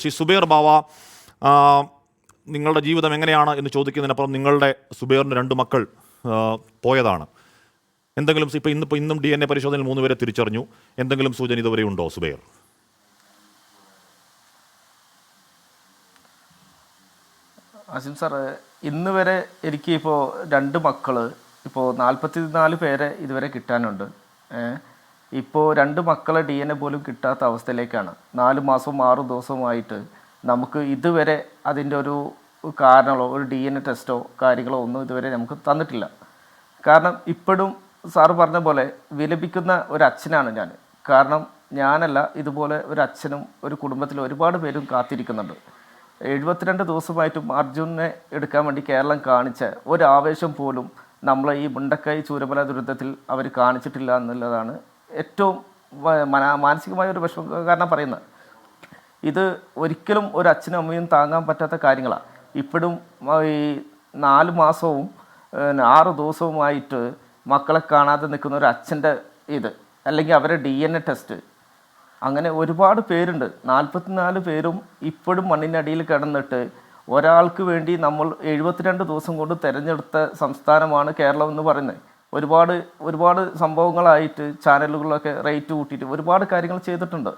ശ്രീ സുബൈർ ബാവ, നിങ്ങളുടെ ജീവിതം എങ്ങനെയാണ് എന്ന് ചോദിക്കുന്നതിനപ്പുറം നിങ്ങളുടെ സുബൈറിൻ്റെ 2 മക്കൾ പോയതാണ്. എന്തെങ്കിലും ഇന്നും DNA പരിശോധനയിൽ 3 പേരെ തിരിച്ചറിഞ്ഞു. എന്തെങ്കിലും സൂചന ഇതുവരെ ഉണ്ടോ സുബൈർ? ആസിം സാർ, ഇന്ന് വരെ എനിക്ക് ഇപ്പോൾ 2 മക്കൾ, ഇപ്പോൾ 44 പേരെ ഇതുവരെ കിട്ടാനുണ്ട്. ഇപ്പോൾ 2 മക്കളെ DNA പോലും കിട്ടാത്ത അവസ്ഥയിലേക്കാണ്. 4 മാസവും 6 ദിവസവുമായിട്ട് നമുക്ക് ഇതുവരെ അതിൻ്റെ ഒരു കാരണങ്ങളോ ഒരു DNA ടെസ്റ്റോ കാര്യങ്ങളോ ഒന്നും ഇതുവരെ നമുക്ക് തന്നിട്ടില്ല. കാരണം ഇപ്പോഴും സാറ് പറഞ്ഞ പോലെ വിലപിക്കുന്ന ഒരു അച്ഛനാണ് ഞാൻ. കാരണം ഞാനല്ല, ഇതുപോലെ ഒരു അച്ഛനും ഒരു കുടുംബത്തിൽ ഒരുപാട് പേരും കാത്തിരിക്കുന്നുണ്ട്. 72 ദിവസമായിട്ടും അർജുനെ എടുക്കാൻ വേണ്ടി കേരളം കാണിച്ച ഒരു ആവേശം പോലും നമ്മളെ ഈ മുണ്ടക്കൈ ചൂരമല ദുരന്തത്തിൽ അവർ കാണിച്ചിട്ടില്ല എന്നുള്ളതാണ് ഏറ്റവും മാനസികമായ ഒരു വിഷമം. കാരണം പറയുന്നത് ഇത് ഒരിക്കലും ഒരു അച്ഛനും അമ്മയും താങ്ങാൻ പറ്റാത്ത കാര്യങ്ങളാണ്. ഇപ്പോഴും ഈ 4 മാസവും 6 ദിവസവുമായിട്ട് മക്കളെ കാണാതെ നിൽക്കുന്ന ഒരു അച്ഛൻ്റെ ഇത്, അല്ലെങ്കിൽ അവരെ DNA ടെസ്റ്റ്, അങ്ങനെ ഒരുപാട് പേരുണ്ട്. 44 പേരും ഇപ്പോഴും മണ്ണിനടിയിൽ കിടന്നിട്ട് ഒരാൾക്ക് വേണ്ടി നമ്മൾ 72 ദിവസം കൊണ്ട് തിരഞ്ഞെടുത്ത സംസ്ഥാനമാണ് കേരളം എന്ന് പറയുന്നത്. ഒരുപാട് സംഭവങ്ങളായിട്ട് ചാനലുകളിലൊക്കെ റേറ്റ് കൂട്ടിയിട്ട് ഒരുപാട് കാര്യങ്ങൾ ചെയ്തിട്ടുണ്ട്.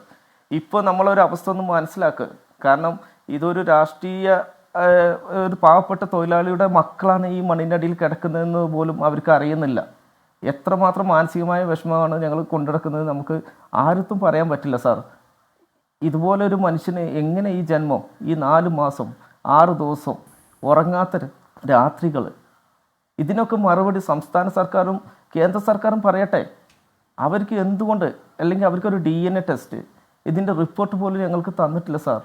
ഇപ്പോൾ നമ്മളൊരു അവസ്ഥ ഒന്ന് മനസ്സിലാക്കുക. കാരണം ഇതൊരു രാഷ്ട്രീയ ഒരു പാവപ്പെട്ട തൊഴിലാളിയുടെ മക്കളാണ് ഈ മണ്ണിനടിയിൽ കിടക്കുന്നതെന്ന് പോലും അവർക്ക് അറിയുന്നില്ല. എത്രമാത്രം മാനസികമായ വിഷമമാണ് ഞങ്ങൾ കൊണ്ടുനടക്കുന്നത് നമുക്ക് ആർക്കും പറയാൻ പറ്റില്ല സാർ. ഇതുപോലെ ഒരു മനുഷ്യന് എങ്ങനെ ഈ ജന്മം, ഈ 4 മാസം 6 ദിവസം ഉറങ്ങാത്ത രാത്രികൾ, ഇതിനൊക്കെ മറുപടി സംസ്ഥാന സർക്കാരും കേന്ദ്ര സർക്കാരും പറയട്ടെ. അവർക്ക് എന്തുകൊണ്ട്, അല്ലെങ്കിൽ അവർക്കൊരു DNA ടെസ്റ്റ്, ഇതിൻ്റെ റിപ്പോർട്ട് പോലും ഞങ്ങൾക്ക് തന്നിട്ടില്ല സാർ.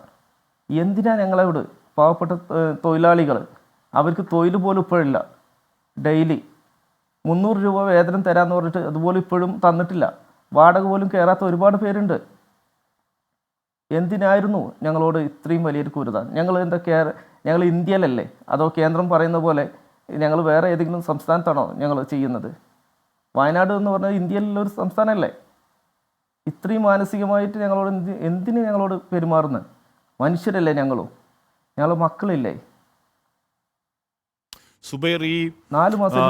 എന്തിനാ ഞങ്ങളെവിടെ പാവപ്പെട്ട തൊഴിലാളികൾ, അവർക്ക് തൊഴിൽ പോലും ഇപ്പോഴില്ല. ഡെയിലി 300 രൂപ വേതനം തരാമെന്ന് പറഞ്ഞിട്ട് അതുപോലും ഇപ്പോഴും തന്നിട്ടില്ല. വാടക പോലും കയറാത്ത ഒരുപാട് പേരുണ്ട്. എന്തിനായിരുന്നു ഞങ്ങളോട് ഇത്രയും വലിയൊരു ക്രൂരത? ഞങ്ങൾ ഇന്ത്യയിലല്ലേ, അതോ കേന്ദ്രം പറയുന്ന പോലെ ഞങ്ങൾ വേറെ ഏതെങ്കിലും സംസ്ഥാനത്താണോ ഞങ്ങൾ ചെയ്യുന്നത്? വയനാട് എന്ന് പറഞ്ഞാൽ ഇന്ത്യയിലുള്ളൊരു സംസ്ഥാനമല്ലേ? ഇത്രയും മാനസികമായിട്ട് ഞങ്ങളോട് എന്തിന് ഞങ്ങളോട് പെരുമാറുന്നത്? മനുഷ്യരല്ലേ ഞങ്ങൾ മക്കളില്ലേ? സുബൈർ, ഈ 4 മാസം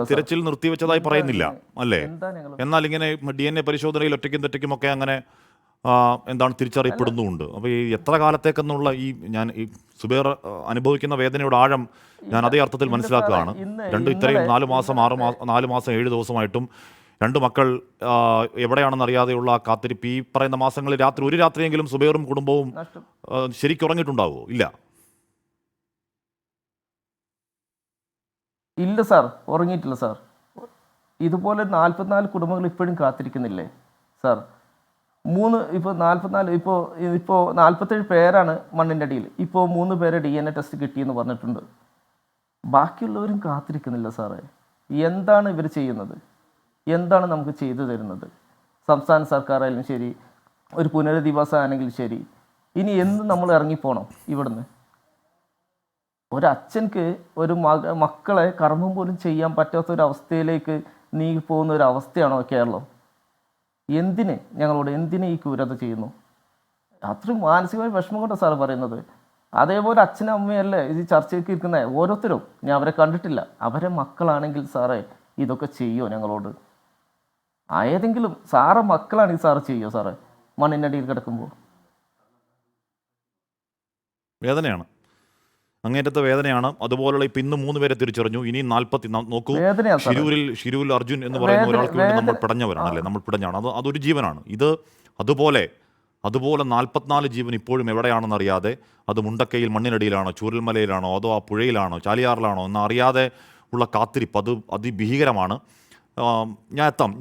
തിരച്ചിൽ നിർത്തിവെച്ചതായി പറയുന്നില്ല അല്ലേ? എന്നാൽ ഇങ്ങനെ DNA പരിശോധനയിൽ ഒറ്റയ്ക്കും തെറ്റയ്ക്കുമൊക്കെ അങ്ങനെ തിരിച്ചറിയപ്പെടുന്നുമുണ്ട്. അപ്പോൾ ഈ എത്ര കാലത്തേക്കെന്നുള്ള ഈ സുബൈർ അനുഭവിക്കുന്ന വേദനയുടെ ആഴം ഞാൻ അതേ അർത്ഥത്തിൽ മനസ്സിലാക്കുകയാണ്. ഇത്രയും 4 മാസം 7 ദിവസമായിട്ടും 2 മക്കൾ എവിടെയാണെന്ന് അറിയാതെയുള്ള ആ കാത്തിരിപ്പ്, ഈ പറയുന്ന മാസങ്ങളിൽ ഒരു രാത്രിയെങ്കിലും സുബൈറും കുടുംബവും ശരിക്കും ഉറങ്ങിയിട്ടുണ്ടാവുമോ? ഇല്ല സാർ, ഉറങ്ങിയിട്ടില്ല സാർ. ഇതുപോലെ 44 കുടുംബങ്ങൾ ഇപ്പോഴും കാത്തിരിക്കുന്നില്ലേ സാർ? ഇപ്പോൾ 47 പേരാണ് മണ്ണിൻ്റെ അടിയിൽ. ഇപ്പോൾ 3 പേരെ DNA ടെസ്റ്റ് കിട്ടിയെന്ന് പറഞ്ഞിട്ടുണ്ട്. ബാക്കിയുള്ളവരും കാത്തിരിക്കുന്നില്ല സാറേ. എന്താണ് ഇവർ ചെയ്യുന്നത്? എന്താണ് നമുക്ക് ചെയ്തു തരുന്നത്? സംസ്ഥാന സർക്കാരായാലും ശരി, ഒരു പുനരധിവാസം ആണെങ്കിലും ശരി, ഇനി എന്ന് നമ്മൾ ഇറങ്ങിപ്പോണം ഇവിടുന്ന്? ഒരച്ഛൻക്ക് ഒരു മക്കളെ കർമ്മം പോലും ചെയ്യാൻ പറ്റാത്തൊരവസ്ഥയിലേക്ക് നീങ്ങി പോകുന്ന ഒരു അവസ്ഥയാണോ കേരളം? എന്തിന് ഈ ക്രൂരത ചെയ്യുന്നു? അത്രയും മാനസികമായ വിഷമം കൊണ്ടാണ് സാറ് പറയുന്നത്. അതേപോലെ അച്ഛനും അമ്മയല്ലേ ഇത് ചർച്ചയ്ക്ക് ഇരിക്കുന്ന ഓരോരുത്തരും? ഞാൻ അവരെ കണ്ടിട്ടില്ല. അവരെ മക്കളാണെങ്കിൽ സാറേ ഇതൊക്കെ ചെയ്യുമോ ഞങ്ങളോട്? ഏതെങ്കിലും സാറെ മക്കളാണെങ്കിൽ സാറ് ചെയ്യുമോ സാറേ മണ്ണിനടിയിൽ കിടക്കുമ്പോൾ? വേദനയാണ്, അങ്ങേറ്റത്തെ വേദനയാണ്. അതുപോലുള്ള ഇപ്പം ഇന്ന് 3 പേരെ തിരിച്ചറിഞ്ഞു. ഇനി 40 നോക്കൂ, ഷിരൂരിൽ അർജുൻ എന്ന് പറയുന്ന ഒരാൾക്ക് വേണ്ടി നമ്മൾ പിടഞ്ഞവരാണല്ലേ, നമ്മൾ പിടഞ്ഞാണ്. അതൊരു ജീവനാണ്. അതുപോലെ 44 ജീവൻ ഇപ്പോഴും എവിടെയാണെന്ന് അറിയാതെ, അത് മുണ്ടക്കയിൽ മണ്ണിനടിയിലാണോ, ചൂരൽമലയിലാണോ, അതോ ആ പുഴയിലാണോ, ചാലിയാറിലാണോ എന്ന് അറിയാതെ ഉള്ള കാത്തിരിപ്പ്, അത് അതിഭീകരമാണ്. ഞാൻ എത്താം